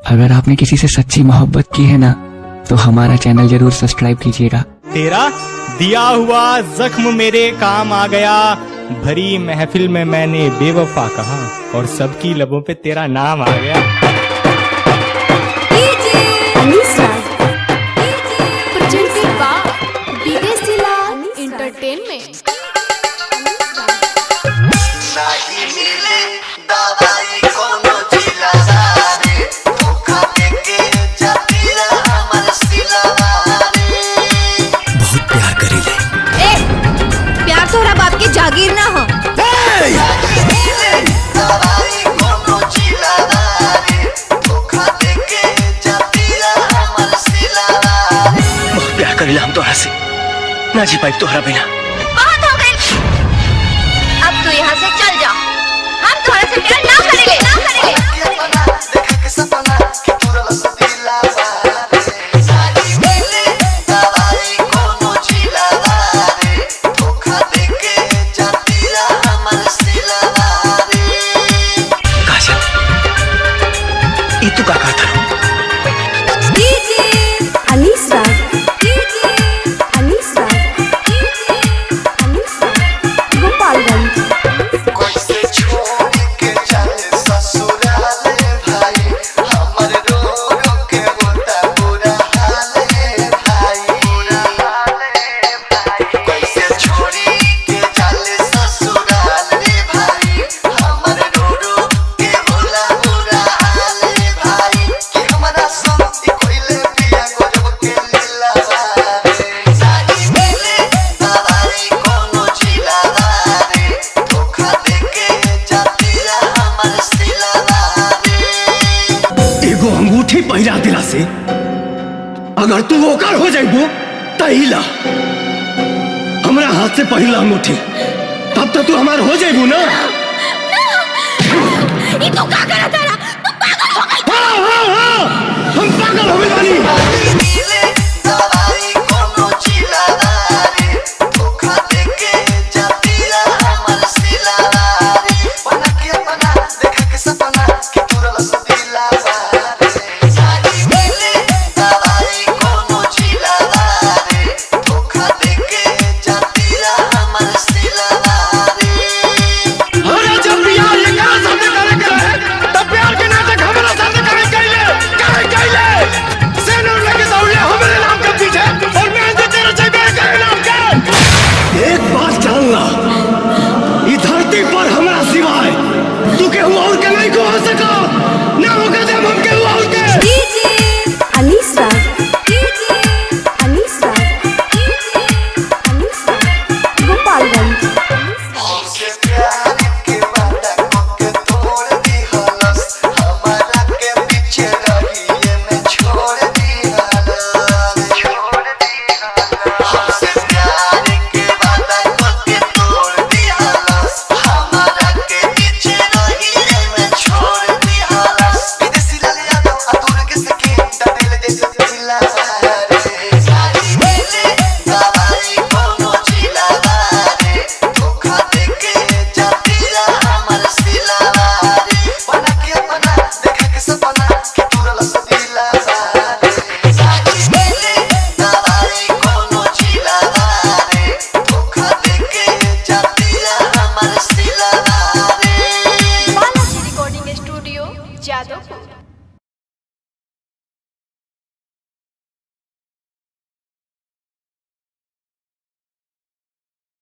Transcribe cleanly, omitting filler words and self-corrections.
अगर आपने किसी से सच्ची मोहब्बत की है ना, तो हमारा चैनल जरूर सब्सक्राइब कीजिएगा। तेरा दिया हुआ जख्म मेरे काम आ गया, भरी महफिल में मैंने बेवफा कहा और सबकी लबों पे तेरा नाम आ गया। presented by विदेशी लाल एंटरटेनमेंट। तोरा बाप के जागीर ना हो। बहुत प्यार करेला हम तोहरा से, ना जी पाई तोहरा बिना। बहुत हो गई, अब तू यहाँ से चल जा, हम थोड़ा से प्यार ना करेंगे, ना करेंगे। तू का कहता रो? अंगूठी पहिरा दिला से अगर तू ओकर हो जाइबो तहिला हमरा हाथ से पहिला अंगूठी, तब तो तू हमार हो जाइबो ना। ये तो का करत है?